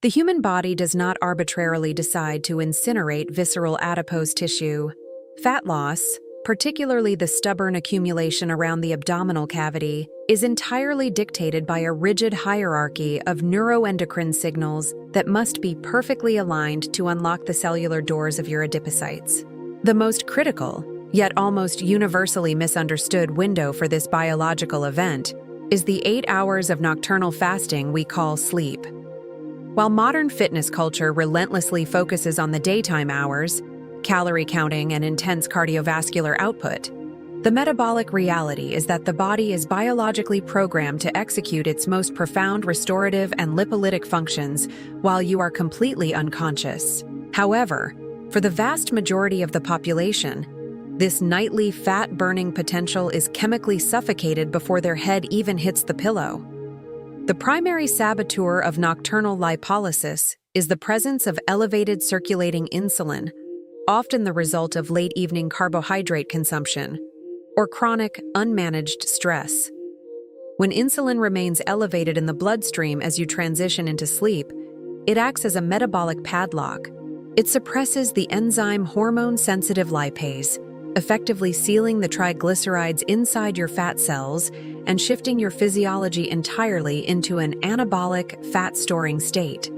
The human body does not arbitrarily decide to incinerate visceral adipose tissue. Fat loss, particularly the stubborn accumulation around the abdominal cavity, is entirely dictated by a rigid hierarchy of neuroendocrine signals that must be perfectly aligned to unlock the cellular doors of your adipocytes. The most critical, yet almost universally misunderstood window for this biological event is the 8 hours of nocturnal fasting we call sleep. While modern fitness culture relentlessly focuses on the daytime hours, calorie counting, and intense cardiovascular output, the metabolic reality is that the body is biologically programmed to execute its most profound restorative and lipolytic functions while you are completely unconscious. However, for the vast majority of the population, this nightly fat-burning potential is chemically suffocated before their head even hits the pillow. The primary saboteur of nocturnal lipolysis is the presence of elevated circulating insulin, often the result of late-evening carbohydrate consumption, or chronic, unmanaged stress. When insulin remains elevated in the bloodstream as you transition into sleep, it acts as a metabolic padlock. It suppresses the enzyme hormone-sensitive lipase, effectively sealing the triglycerides inside your fat cells and shifting your physiology entirely into an anabolic, fat-storing state.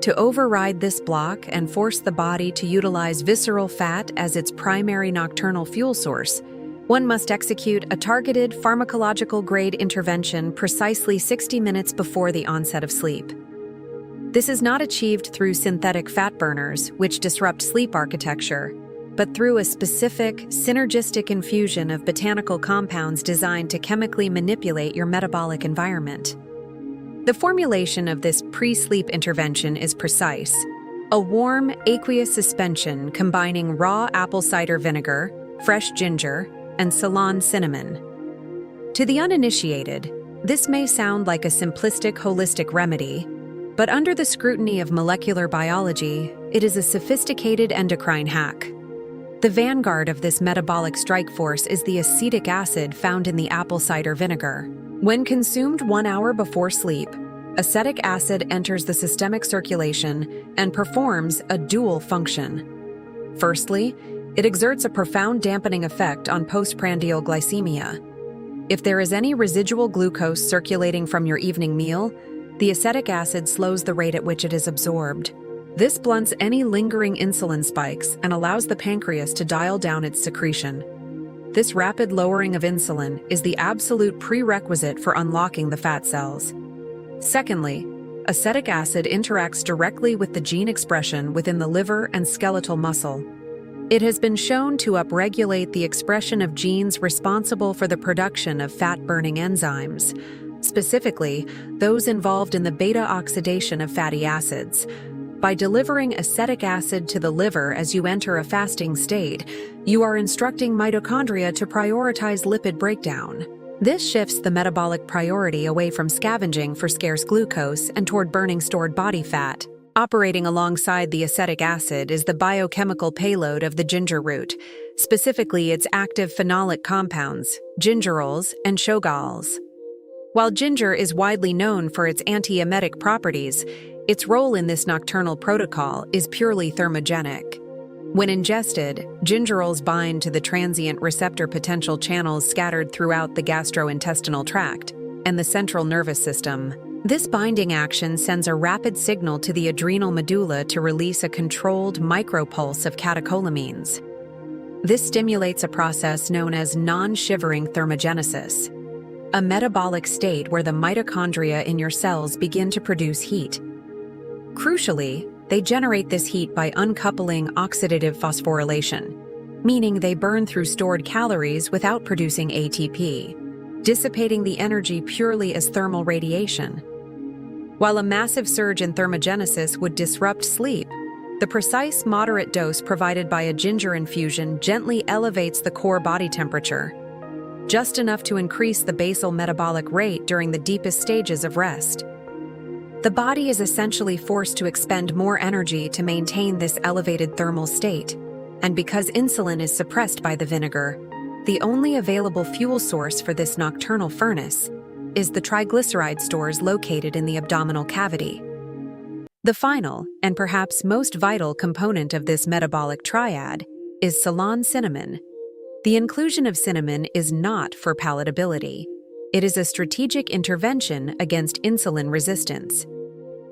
To override this block and force the body to utilize visceral fat as its primary nocturnal fuel source, one must execute a targeted pharmacological-grade intervention precisely 60 minutes before the onset of sleep. This is not achieved through synthetic fat burners, which disrupt sleep architecture, but through a specific, synergistic infusion of botanical compounds designed to chemically manipulate your metabolic environment. The formulation of this pre-sleep intervention is precise: a warm, aqueous suspension combining raw apple cider vinegar, fresh ginger, and Ceylon cinnamon. To the uninitiated, this may sound like a simplistic holistic remedy, but under the scrutiny of molecular biology, it is a sophisticated endocrine hack. The vanguard of this metabolic strike force is the acetic acid found in the apple cider vinegar. When consumed 1 hour before sleep, acetic acid enters the systemic circulation and performs a dual function. Firstly, it exerts a profound dampening effect on postprandial glycemia. If there is any residual glucose circulating from your evening meal, the acetic acid slows the rate at which it is absorbed. This blunts any lingering insulin spikes and allows the pancreas to dial down its secretion. This rapid lowering of insulin is the absolute prerequisite for unlocking the fat cells. Secondly, acetic acid interacts directly with the gene expression within the liver and skeletal muscle. It has been shown to upregulate the expression of genes responsible for the production of fat-burning enzymes, specifically those involved in the beta-oxidation of fatty acids. By delivering acetic acid to the liver as you enter a fasting state, you are instructing mitochondria to prioritize lipid breakdown. This shifts the metabolic priority away from scavenging for scarce glucose and toward burning stored body fat. Operating alongside the acetic acid is the biochemical payload of the ginger root, specifically its active phenolic compounds, gingerols and shogalls. While ginger is widely known for its antiemetic properties, its role in this nocturnal protocol is purely thermogenic. When ingested, gingerols bind to the transient receptor potential channels scattered throughout the gastrointestinal tract and the central nervous system. This binding action sends a rapid signal to the adrenal medulla to release a controlled micropulse of catecholamines. This stimulates a process known as non-shivering thermogenesis, a metabolic state where the mitochondria in your cells begin to produce heat. Crucially, they generate this heat by uncoupling oxidative phosphorylation, meaning they burn through stored calories without producing ATP, dissipating the energy purely as thermal radiation. While a massive surge in thermogenesis would disrupt sleep, the precise moderate dose provided by a ginger infusion gently elevates the core body temperature, just enough to increase the basal metabolic rate during the deepest stages of rest. The body is essentially forced to expend more energy to maintain this elevated thermal state, and because insulin is suppressed by the vinegar, the only available fuel source for this nocturnal furnace is the triglyceride stores located in the abdominal cavity. The final, and perhaps most vital component of this metabolic triad, is Ceylon cinnamon. The inclusion of cinnamon is not for palatability. It is a strategic intervention against insulin resistance.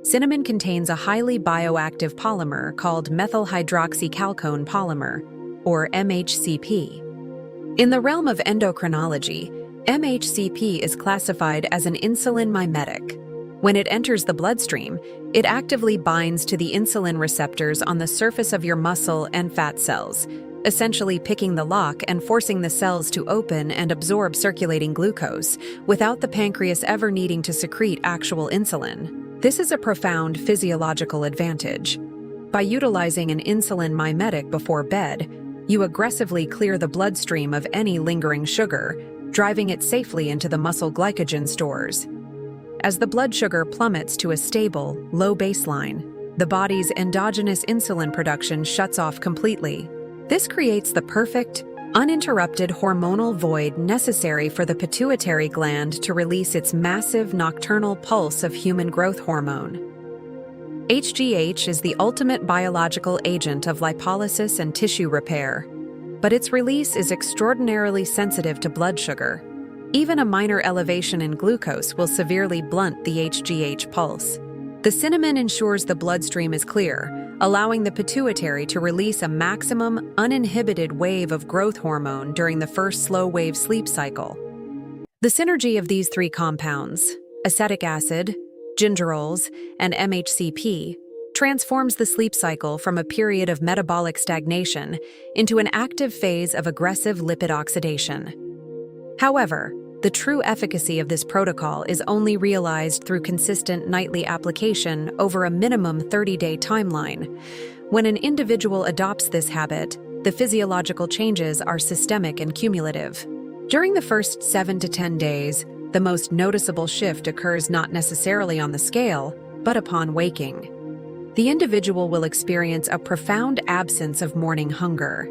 Cinnamon contains a highly bioactive polymer called methyl hydroxychalcone polymer, or MHCP. In the realm of endocrinology, MHCP is classified as an insulin mimetic. When it enters the bloodstream, it actively binds to the insulin receptors on the surface of your muscle and fat cells, essentially picking the lock and forcing the cells to open and absorb circulating glucose, without the pancreas ever needing to secrete actual insulin. This is a profound physiological advantage. By utilizing an insulin mimetic before bed, you aggressively clear the bloodstream of any lingering sugar, driving it safely into the muscle glycogen stores. As the blood sugar plummets to a stable, low baseline, the body's endogenous insulin production shuts off completely. This creates the perfect, uninterrupted hormonal void necessary for the pituitary gland to release its massive nocturnal pulse of human growth hormone. HGH is the ultimate biological agent of lipolysis and tissue repair, but its release is extraordinarily sensitive to blood sugar. Even a minor elevation in glucose will severely blunt the HGH pulse. The cinnamon ensures the bloodstream is clear, allowing the pituitary to release a maximum, uninhibited wave of growth hormone during the first slow-wave sleep cycle. The synergy of these three compounds, acetic acid, gingerols, and MHCP, transforms the sleep cycle from a period of metabolic stagnation into an active phase of aggressive lipid oxidation. However, the true efficacy of this protocol is only realized through consistent nightly application over a minimum 30-day timeline. When an individual adopts this habit, the physiological changes are systemic and cumulative. During the first 7 to 10 days, the most noticeable shift occurs not necessarily on the scale, but upon waking. The individual will experience a profound absence of morning hunger.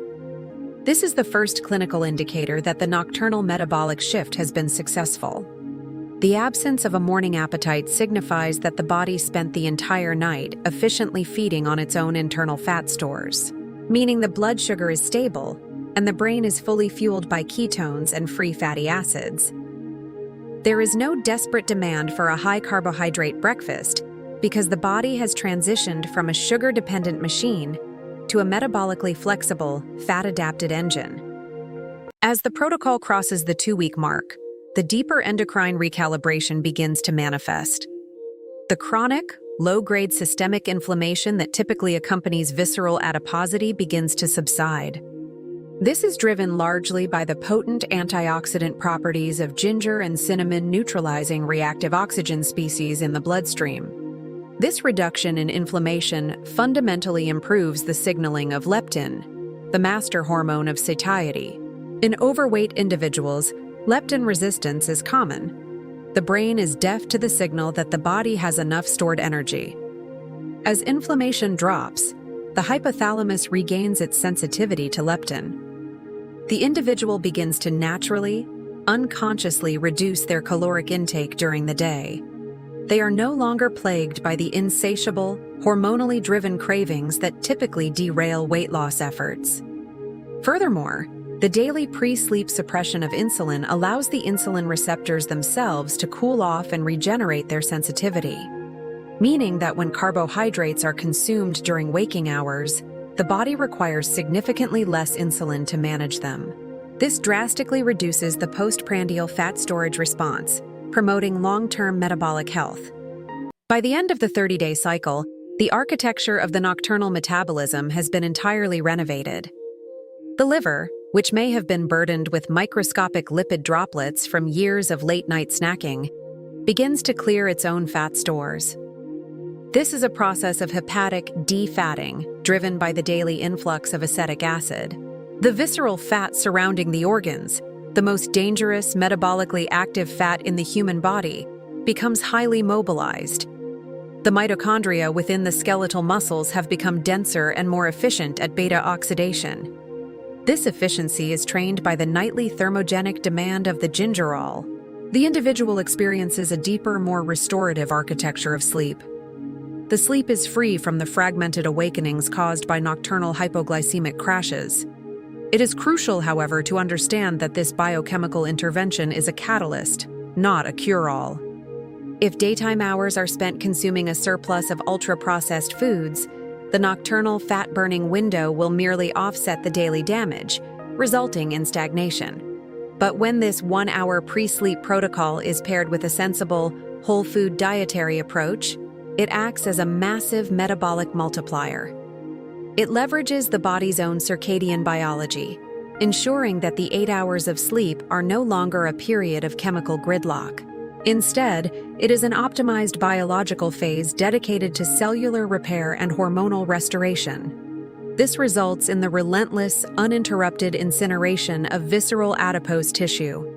This is the first clinical indicator that the nocturnal metabolic shift has been successful. The absence of a morning appetite signifies that the body spent the entire night efficiently feeding on its own internal fat stores, meaning the blood sugar is stable and the brain is fully fueled by ketones and free fatty acids. There is no desperate demand for a high-carbohydrate breakfast because the body has transitioned from a sugar-dependent machine to a metabolically flexible, fat-adapted engine. As the protocol crosses the 2-week mark, the deeper endocrine recalibration begins to manifest. The chronic, low-grade systemic inflammation that typically accompanies visceral adiposity begins to subside. This is driven largely by the potent antioxidant properties of ginger and cinnamon neutralizing reactive oxygen species in the bloodstream. This reduction in inflammation fundamentally improves the signaling of leptin, the master hormone of satiety. In overweight individuals, leptin resistance is common. The brain is deaf to the signal that the body has enough stored energy. As inflammation drops, the hypothalamus regains its sensitivity to leptin. The individual begins to naturally, unconsciously reduce their caloric intake during the day. They are no longer plagued by the insatiable, hormonally driven cravings that typically derail weight loss efforts. Furthermore, the daily pre-sleep suppression of insulin allows the insulin receptors themselves to cool off and regenerate their sensitivity, meaning that when carbohydrates are consumed during waking hours, the body requires significantly less insulin to manage them. This drastically reduces the postprandial fat storage response, promoting long-term metabolic health. By the end of the 30-day cycle, the architecture of the nocturnal metabolism has been entirely renovated. The liver, which may have been burdened with microscopic lipid droplets from years of late-night snacking, begins to clear its own fat stores. This is a process of hepatic defatting, driven by the daily influx of acetic acid. The visceral fat surrounding the organs, the most dangerous metabolically active fat in the human body, becomes highly mobilized. The mitochondria within the skeletal muscles have become denser and more efficient at beta oxidation. This efficiency is trained by the nightly thermogenic demand of the gingerol. The individual experiences a deeper, more restorative architecture of sleep. The sleep is free from the fragmented awakenings caused by nocturnal hypoglycemic crashes. It is crucial, however, to understand that this biochemical intervention is a catalyst, not a cure-all. If daytime hours are spent consuming a surplus of ultra-processed foods, the nocturnal fat-burning window will merely offset the daily damage, resulting in stagnation. But when this 1-hour pre-sleep protocol is paired with a sensible, whole food dietary approach, it acts as a massive metabolic multiplier. It leverages the body's own circadian biology, ensuring that the 8 hours of sleep are no longer a period of chemical gridlock. Instead, it is an optimized biological phase dedicated to cellular repair and hormonal restoration. This results in the relentless, uninterrupted incineration of visceral adipose tissue,